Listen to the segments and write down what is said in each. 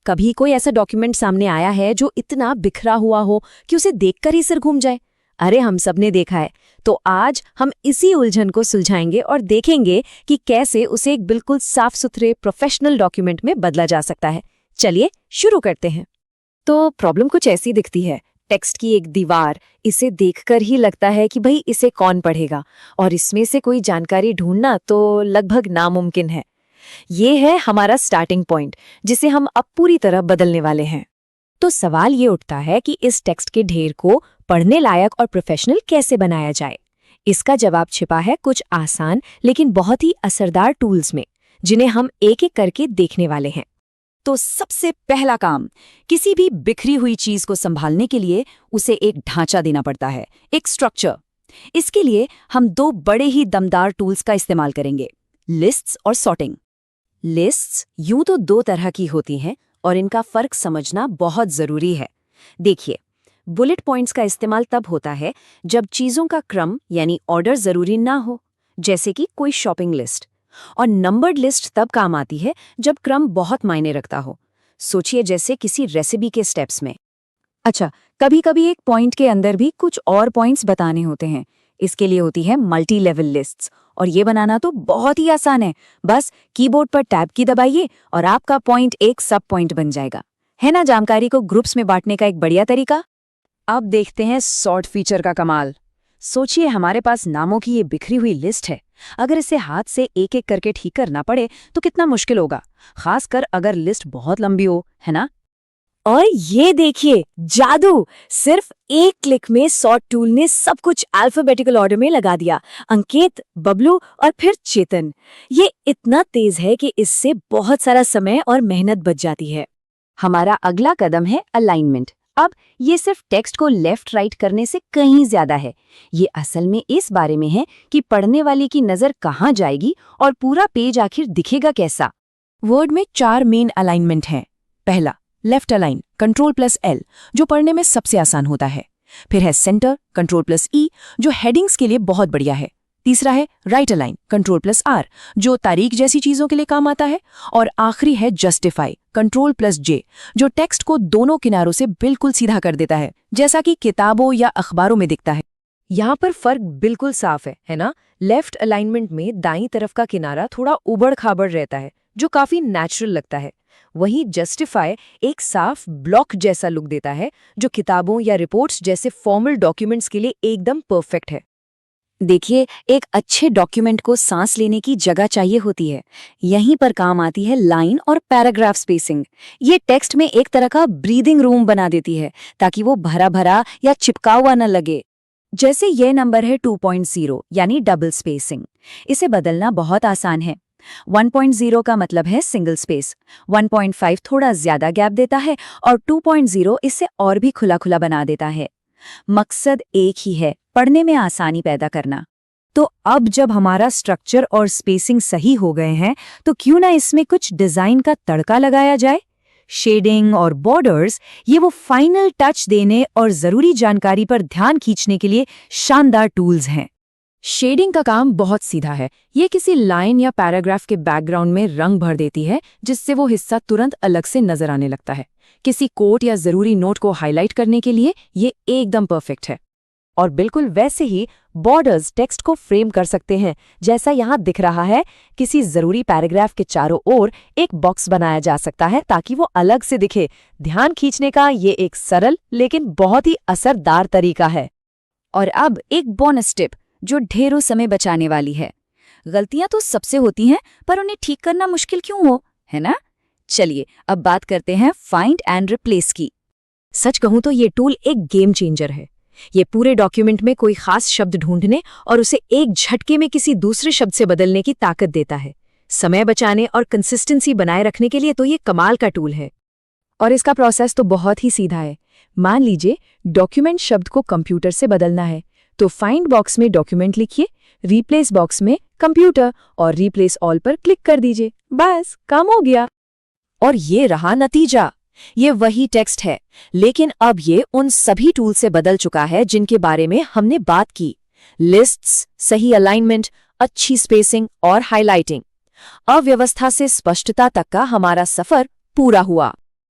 कभी कोई ऐसा डॉक्यूमेंट सामने आया है जो इतना बिखरा हुआ हो कि उसे देखकर ही सिर घूम जाए? अरे हम सबने देखा है। तो आज हम इसी उलझन को सुलझाएंगे और देखेंगे कि कैसे उसे एक बिल्कुल साफ सुथरे प्रोफेशनल डॉक्यूमेंट में बदला जा सकता है। चलिए शुरू करते हैं। तो प्रॉब्लम कुछ ऐसी दिखती है, टेक्स्ट की एक दीवार। इसे देखकर ही लगता है कि भाई इसे कौन पढ़ेगा, और इसमें से कोई जानकारी ढूंढना तो लगभग नामुमकिन है। ये है हमारा स्टार्टिंग पॉइंट, जिसे हम अब पूरी तरह बदलने वाले हैं। तो सवाल ये उठता है कि इस टेक्स्ट के ढेर को पढ़ने लायक और प्रोफेशनल कैसे बनाया जाए। इसका जवाब छिपा है कुछ आसान लेकिन बहुत ही असरदार टूल्स में, जिन्हें हम एक एक करके देखने वाले हैं। तो सबसे पहला काम, किसी भी बिखरी हुई चीज को संभालने के लिए उसे एक ढांचा देना पड़ता है, एक स्ट्रक्चर। इसके लिए हम दो बड़े ही दमदार टूल्स का इस्तेमाल करेंगे, लिस्ट्स और सॉर्टिंग। लिस्ट्स यूं तो दो तरह की होती हैं और इनका फर्क समझना बहुत जरूरी है। देखिए, बुलेट पॉइंट्स का इस्तेमाल तब होता है जब चीजों का क्रम यानी ऑर्डर जरूरी ना हो, जैसे कि कोई शॉपिंग लिस्ट। और नंबर्ड लिस्ट तब काम आती है जब क्रम बहुत मायने रखता हो। सोचिए जैसे किसी रेसिपी के स्टेप्स में। अच्छा, कभी कभी एक पॉइंट के अंदर भी कुछ और पॉइंट्स बताने होते हैं। इसके लिए होती है मल्टी लेवल लिस्ट्स, और ये बनाना तो बहुत ही आसान है। बस कीबोर्ड पर टैब की दबाइए और आपका पॉइंट एक सब पॉइंट बन जाएगा। है ना जानकारी को ग्रुप्स में बांटने का एक बढ़िया तरीका। अब देखते हैं सॉर्ट फीचर का कमाल। सोचिए हमारे पास नामों की ये बिखरी हुई लिस्ट है। अगर इसे हाथ से एक एक करके ठीक करना पड़े तो कितना मुश्किल होगा, खासकर अगर लिस्ट बहुत लंबी हो, है ना? और ये देखिए जादू, सिर्फ एक क्लिक में सॉर्ट टूल ने सब कुछ अल्फाबेटिकल ऑर्डर में लगा दिया। अंकित, बबलू और फिर चेतन। ये इतना तेज है कि इससे बहुत सारा समय और मेहनत बच जाती है। हमारा अगला कदम है अलाइनमेंट। अब ये सिर्फ टेक्स्ट को लेफ्ट राइट करने से कहीं ज्यादा है। ये असल में इस बारे में है कि पढ़ने वाले की नजर कहाँ जाएगी और पूरा पेज आखिर दिखेगा कैसा। वर्ड में 4 मेन अलाइनमेंट हैं। पहला, लेफ्ट अलाइन, Ctrl+L, जो पढ़ने में सबसे आसान होता है। फिर है सेंटर, Ctrl+E, जो हेडिंग्स के लिए बहुत बढ़िया है। तीसरा है राइट अलाइन, Ctrl+R, जो तारीख जैसी चीजों के लिए काम आता है। और आखिरी है जस्टिफाई, Ctrl+J, जो टेक्स्ट को दोनों किनारों से बिल्कुल सीधा कर देता है, जैसा कि किताबों या अखबारों में दिखता है। यहाँ पर फर्क बिल्कुल साफ है ना? लेफ्ट अलाइनमेंट में दाईं तरफ का किनारा थोड़ा उबड़ खाबड़ रहता है, जो काफी नेचुरल लगता है। वहीं जस्टिफाई एक साफ ब्लॉक जैसा लुक देता है, जो किताबों या रिपोर्ट्स जैसे फॉर्मल डॉक्यूमेंट्स के लिए एकदम परफेक्ट है। देखिए, एक अच्छे डॉक्यूमेंट को सांस लेने की जगह चाहिए होती है। यहीं पर काम आती है लाइन और पैराग्राफ स्पेसिंग। ये टेक्स्ट में एक तरह का ब्रीदिंग रूम बना देती है, ताकि वो भरा भरा या चिपका हुआ न लगे। जैसे ये नंबर है 2.0 यानी डबल स्पेसिंग। इसे बदलना बहुत आसान है। 1.0 का मतलब है सिंगल स्पेस, 1.5 थोड़ा ज्यादा गैप देता है और 2.0 इसे और भी खुला खुला बना देता है। मकसद एक ही है, पढ़ने में आसानी पैदा करना। तो अब जब हमारा स्ट्रक्चर और स्पेसिंग सही हो गए हैं, तो क्यों ना इसमें कुछ डिजाइन का तड़का लगाया जाए। शेडिंग और बॉर्डर्स, ये वो फाइनल टच देने और जरूरी जानकारी पर ध्यान खींचने के लिए शानदार टूल्स हैं। शेडिंग का काम बहुत सीधा है। ये किसी लाइन या पैराग्राफ के बैकग्राउंड में रंग भर देती है, जिससे वो हिस्सा तुरंत अलग से नजर आने लगता है। किसी कोट या जरूरी नोट को हाईलाइट करने के लिए ये एकदम परफेक्ट है। और बिल्कुल वैसे ही बॉर्डर्स टेक्स्ट को फ्रेम कर सकते हैं, जैसा यहाँ दिख रहा है। किसी जरूरी पैराग्राफ के चारों ओर एक बॉक्स बनाया जा सकता है ताकि वो अलग से दिखे। ध्यान खींचने का ये एक सरल लेकिन बहुत ही असरदार तरीका है। और अब एक बोनस टिप जो ढेरों समय बचाने वाली है। गलतियां तो सबसे होती हैं, पर उन्हें ठीक करना मुश्किल क्यों हो, है ना? चलिए अब बात करते हैं फाइंड एंड रिप्लेस की। सच कहूं तो ये टूल एक गेम चेंजर है। ये पूरे डॉक्यूमेंट में कोई खास शब्द ढूंढने और उसे एक झटके में किसी दूसरे शब्द से बदलने की ताकत देता है। समय बचाने और कंसिस्टेंसी बनाए रखने के लिए तो ये कमाल का टूल है। और इसका प्रोसेस तो बहुत ही सीधा है। मान लीजिए डॉक्यूमेंट शब्द को कंप्यूटर से बदलना है, तो फाइंड बॉक्स में डॉक्यूमेंट लिखिए, रिप्लेस बॉक्स में कंप्यूटर और रिप्लेस ऑल पर क्लिक कर दीजिए। बस काम हो गया। और ये रहा नतीजा। ये वही टेक्स्ट है, लेकिन अब ये उन सभी टूल से बदल चुका है जिनके बारे में हमने बात की। लिस्ट्स, सही अलाइनमेंट, अच्छी स्पेसिंग और हाइलाइटिंग। अव्यवस्था से स्पष्टता तक का हमारा सफर पूरा हुआ।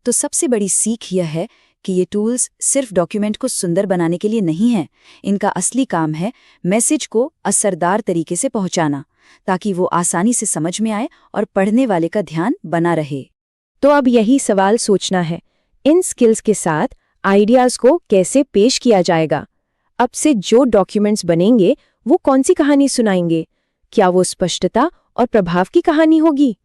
तो सबसे बड़ी सीख यह है कि ये टूल्स सिर्फ डॉक्यूमेंट को सुंदर बनाने के लिए नहीं हैं। इनका असली काम है मैसेज को असरदार तरीके से पहुंचाना, ताकि वो आसानी से समझ में आए और पढ़ने वाले का ध्यान बना रहे। तो अब यही सवाल सोचना है, इन स्किल्स के साथ आइडियाज़ को कैसे पेश किया जाएगा? अब से जो डॉक्यूमेंट्स बनेंगे वो कौन सी कहानी सुनाएंगे? क्या वो स्पष्टता और प्रभाव की कहानी होगी,